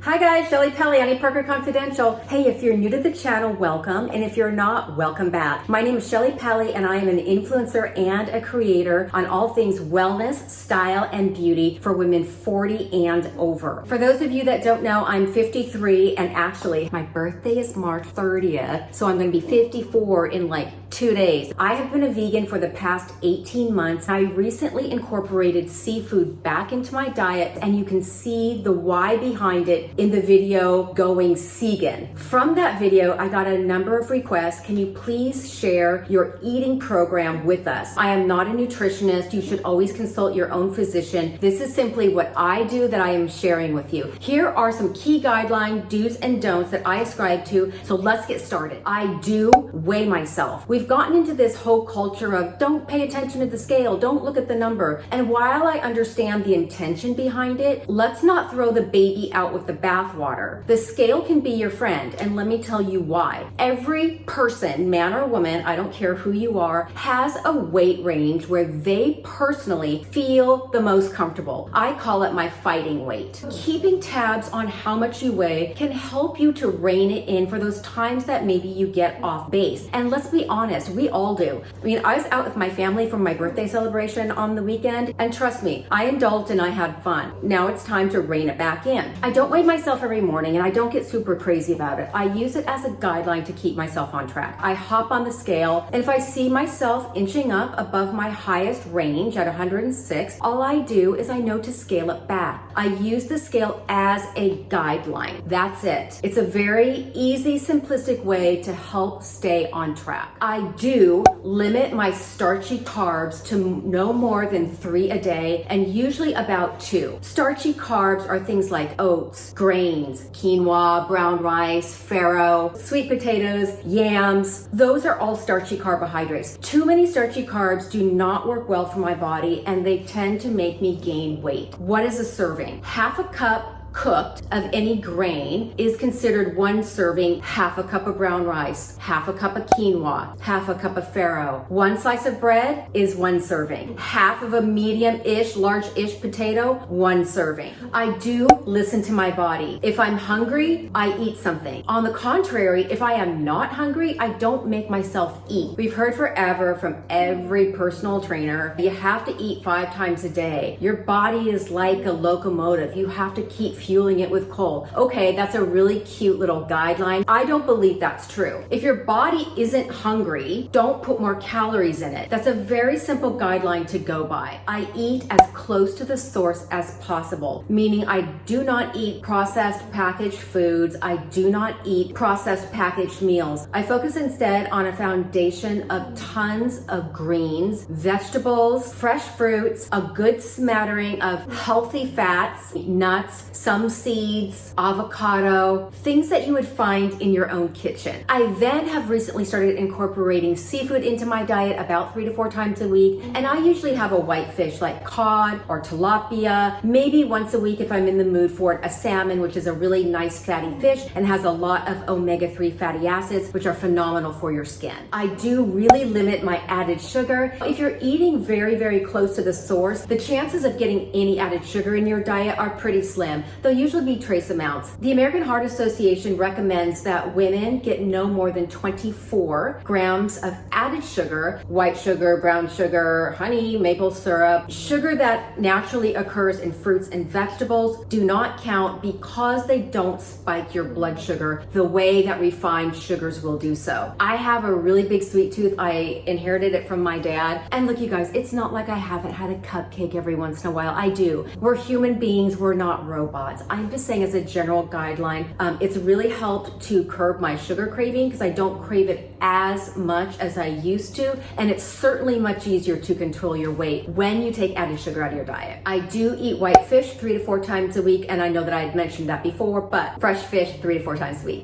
Hi guys, Shelli, Pelly, Annie Parker Confidential. Hey, if you're new to the channel, welcome. And if you're not, welcome back. My name is Shelli Pelly and I am an influencer and a creator on all things wellness, style, and beauty for women 40 and over. For those of you that don't know, I'm 53 and actually my birthday is March 30th. So I'm gonna be 54 in like 2 days. I have been a vegan for the past 18 months. I recently incorporated seafood back into my diet and you can see the why behind it in the video going vegan. From that video, I got a number of requests. Can you please share your eating program with us? I am not a nutritionist. You should always consult your own physician. This is simply what I do that I am sharing with you. Here are some key guideline do's and don'ts that I ascribe to. So let's get started. I do weigh myself. We've gotten into this whole culture of don't pay attention to the scale, don't look at the number. And while I understand the intention behind it, let's not throw the baby out with the bathwater. The scale can be your friend, and let me tell you why. Every person, man or woman, I don't care who you are, has a weight range where they personally feel the most comfortable. I call it my fighting weight. Keeping tabs on how much you weigh can help you to rein it in for those times that maybe you get off base. And let's be honest, we all do. I mean, I was out with my family for my birthday celebration on the weekend, and trust me, I indulged and I had fun. Now it's time to rein it back in. I don't weigh myself every morning and I don't get super crazy about it. I use it as a guideline to keep myself on track. I hop on the scale, and if I see myself inching up above my highest range at 106, all I do is I know to scale it back. I use the scale as a guideline. That's it. It's a very easy, simplistic way to help stay on track. I do limit my starchy carbs to no more than 3 a day, and usually about 2. Starchy carbs are things like oats, grains, quinoa, brown rice, farro, sweet potatoes, yams. Those are all starchy carbohydrates. Too many starchy carbs do not work well for my body, and they tend to make me gain weight. What is a serving? Half a cup cooked of any grain is considered 1 serving. Half a cup of brown rice, half a cup of quinoa, half a cup of farro. 1 slice of bread is 1 serving. Half of a medium-ish, large-ish potato, 1 serving. I do listen to my body. If I'm hungry, I eat something. On the contrary, if I am not hungry, I don't make myself eat. We've heard forever from every personal trainer, you have to eat 5 times a day. Your body is like a locomotive. You have to keep fueling it with coal. Okay, that's a really cute little guideline. I don't believe that's true. If your body isn't hungry, don't put more calories in it. That's a very simple guideline to go by. I eat as close to the source as possible, meaning I do not eat processed packaged foods. I do not eat processed packaged meals. I focus instead on a foundation of tons of greens, vegetables, fresh fruits, a good smattering of healthy fats, nuts, some seeds, avocado, things that you would find in your own kitchen. I then have recently started incorporating seafood into my diet about 3 to 4 times a week, and I usually have a white fish like cod or tilapia, maybe once a week if I'm in the mood for it, a salmon, which is a really nice fatty fish and has a lot of omega-3 fatty acids, which are phenomenal for your skin. I do really limit my added sugar. If you're eating very, very close to the source, the chances of getting any added sugar in your diet are pretty slim. They'll usually be trace amounts. The American Heart Association recommends that women get no more than 24 grams of added sugar, white sugar, brown sugar, honey, maple syrup. Sugar that naturally occurs in fruits and vegetables do not count because they don't spike your blood sugar the way that refined sugars will do so. I have a really big sweet tooth. I inherited it from my dad. And look, you guys, it's not like I haven't had a cupcake every once in a while. I do. We're human beings. We're not robots. I'm just saying as a general guideline, it's really helped to curb my sugar craving because I don't crave it as much as I used to. And it's certainly much easier to control your weight when you take added sugar out of your diet. I do eat white fish 3 to 4 times a week. And I know that I had mentioned that before, but fresh fish 3 to 4 times a week.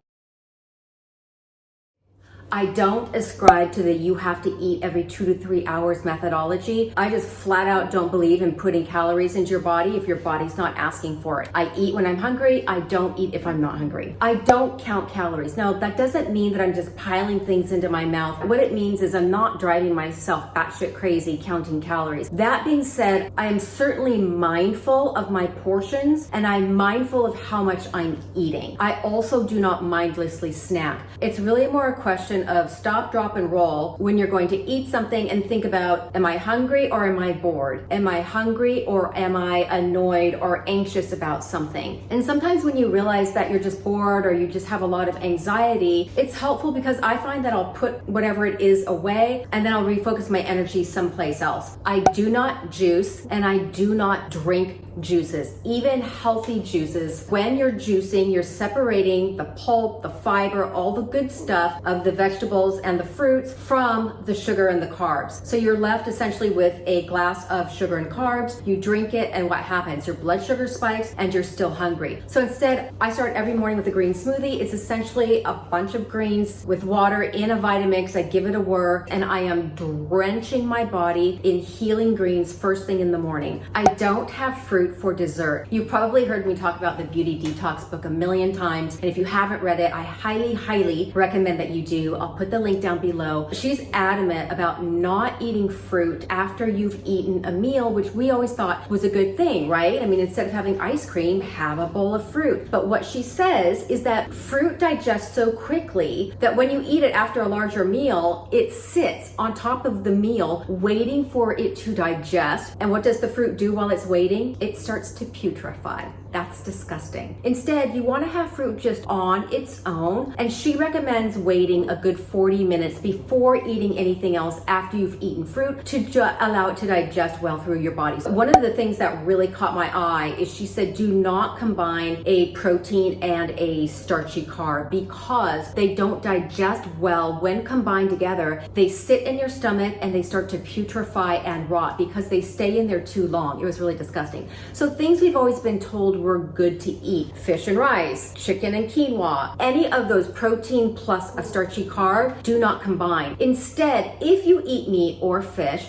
I don't ascribe to the you have to eat every 2 to 3 hours methodology. I just flat out don't believe in putting calories into your body if your body's not asking for it. I eat when I'm hungry. I don't eat if I'm not hungry. I don't count calories. Now, that doesn't mean that I'm just piling things into my mouth. What it means is I'm not driving myself batshit crazy counting calories. That being said, I am certainly mindful of my portions and I'm mindful of how much I'm eating. I also do not mindlessly snack. It's really more a question of stop, drop, and roll when you're going to eat something and think about, am I hungry or am I bored? Am I hungry or am I annoyed or anxious about something? And sometimes when you realize that you're just bored or you just have a lot of anxiety, it's helpful because I find that I'll put whatever it is away and then I'll refocus my energy someplace else. I do not juice and I do not drink juices, even healthy juices. When you're juicing, you're separating the pulp, the fiber, all the good stuff of the vegetables and the fruits from the sugar and the carbs. So you're left essentially with a glass of sugar and carbs. You drink it and what happens? Your blood sugar spikes and you're still hungry. So instead, I start every morning with a green smoothie. It's essentially a bunch of greens with water in a Vitamix. I give it a whir and I am drenching my body in healing greens first thing in the morning. I don't have fruit for dessert. You've probably heard me talk about the Beauty Detox book a million times, and if you haven't read it, I highly recommend that you do. I'll put the link down below. She's adamant about not eating fruit after you've eaten a meal, which we always thought was a good thing, right? I mean, instead of having ice cream, have a bowl of fruit. But what she says is that fruit digests so quickly that when you eat it after a larger meal, it sits on top of the meal waiting for it to digest. And what does the fruit do while it's waiting? It starts to putrefy. That's disgusting. Instead, you want to have fruit just on its own, and she recommends waiting a good 40 minutes before eating anything else after you've eaten fruit to allow it to digest well through your body. So one of the things that really caught my eye is she said do not combine a protein and a starchy carb because they don't digest well when combined together. They sit in your stomach and they start to putrefy and rot because they stay in there too long. It was really disgusting. So things we've always been told were good to eat: fish and rice, chicken and quinoa, any of those protein plus a starchy carb, do not combine. Instead, if you eat meat or fish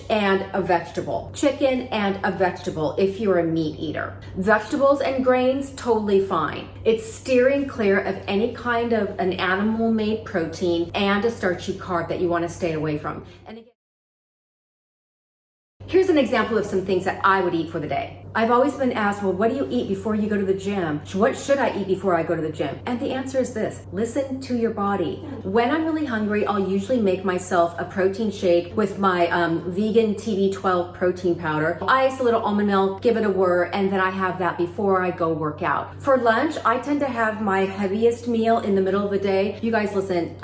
and a vegetable, chicken and a vegetable if you're a meat eater. Vegetables and grains, totally fine. It's steering clear of any kind of an animal-made protein and a starchy carb that you want to stay away from. And again, here's an example of some things that I would eat for the day. I've always been asked, well, what do you eat before you go to the gym? What should I eat before I go to the gym? And the answer is this: listen to your body. When I'm really hungry, I'll usually make myself a protein shake with my vegan TB12 protein powder. Ice, a little almond milk, give it a whir, and then I have that before I go work out. For lunch, I tend to have my heaviest meal in the middle of the day. You guys listen,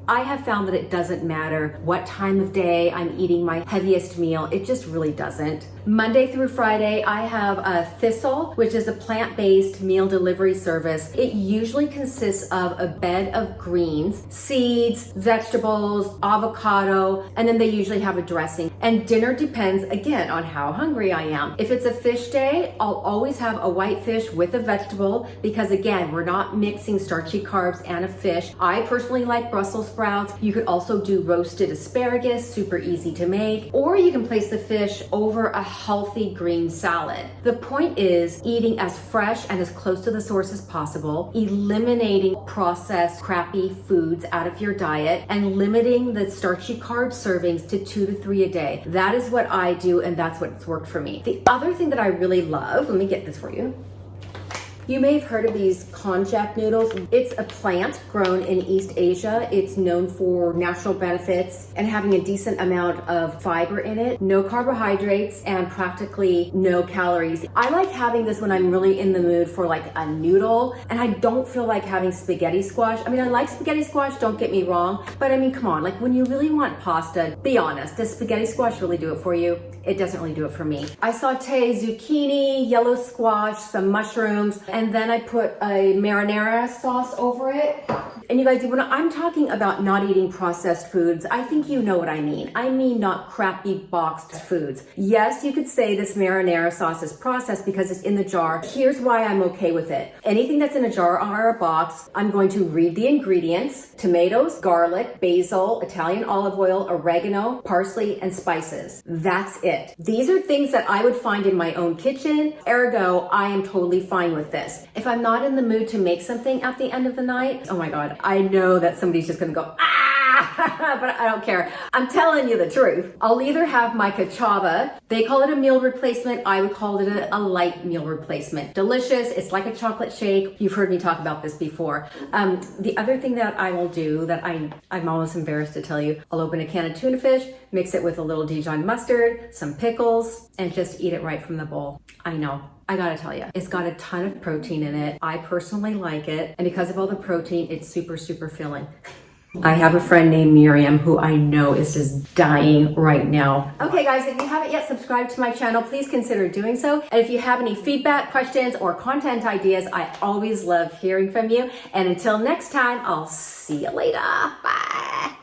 I have found that it doesn't matter what time of day I'm eating my heaviest meal. It just really doesn't. Monday through Friday, I have a Thistle, which is a plant-based meal delivery service. It usually consists of a bed of greens, seeds, vegetables, avocado, and then they usually have a dressing. And dinner depends, again, on how hungry I am. If it's a fish day, I'll always have a white fish with a vegetable because, again, we're not mixing starchy carbs and a fish. I personally like Brussels sprouts. You could also do roasted asparagus, super easy to make, or you can place the fish over a healthy green salad. The point is eating as fresh and as close to the source as possible, eliminating processed crappy foods out of your diet, and limiting the starchy carb servings to 2 to 3 a day. That is what I do, and that's what's worked for me. The other thing that I really love, let me get this for you. You may have heard of these konjac noodles. It's a plant grown in East Asia. It's known for natural benefits and having a decent amount of fiber in it, no carbohydrates, and practically no calories. I like having this when I'm really in the mood for like a noodle, and I don't feel like having spaghetti squash. I mean, I like spaghetti squash, don't get me wrong, but I mean, come on, like when you really want pasta, be honest, does spaghetti squash really do it for you? It doesn't really do it for me. I saute zucchini, yellow squash, some mushrooms, and then I put a marinara sauce over it. And you guys, when I'm talking about not eating processed foods, I think you know what I mean. I mean not crappy boxed foods. Yes, you could say this marinara sauce is processed because it's in the jar. Here's why I'm okay with it. Anything that's in a jar or a box, I'm going to read the ingredients: tomatoes, garlic, basil, Italian olive oil, oregano, parsley, and spices. That's it. These are things that I would find in my own kitchen. Ergo, I am totally fine with this. If I'm not in the mood to make something at the end of the night, oh my God, I know that somebody's just gonna go, ah, but I don't care. I'm telling you the truth. I'll either have my cachava. They call it a meal replacement. I would call it a light meal replacement. Delicious. It's like a chocolate shake. You've heard me talk about this before. The other thing that I will do that I'm almost embarrassed to tell you, I'll open a can of TunaFish, mix it with a little Dijon mustard, some pickles, and just eat it right from the bowl. I know. I gotta tell you, it's got a ton of protein in it. I personally like it. And because of all the protein, it's super, super filling. I have a friend named Miriam who I know is just dying right now. Okay guys, if you haven't yet subscribed to my channel, please consider doing so. And if you have any feedback, questions, or content ideas, I always love hearing from you. And until next time, I'll see you later. Bye.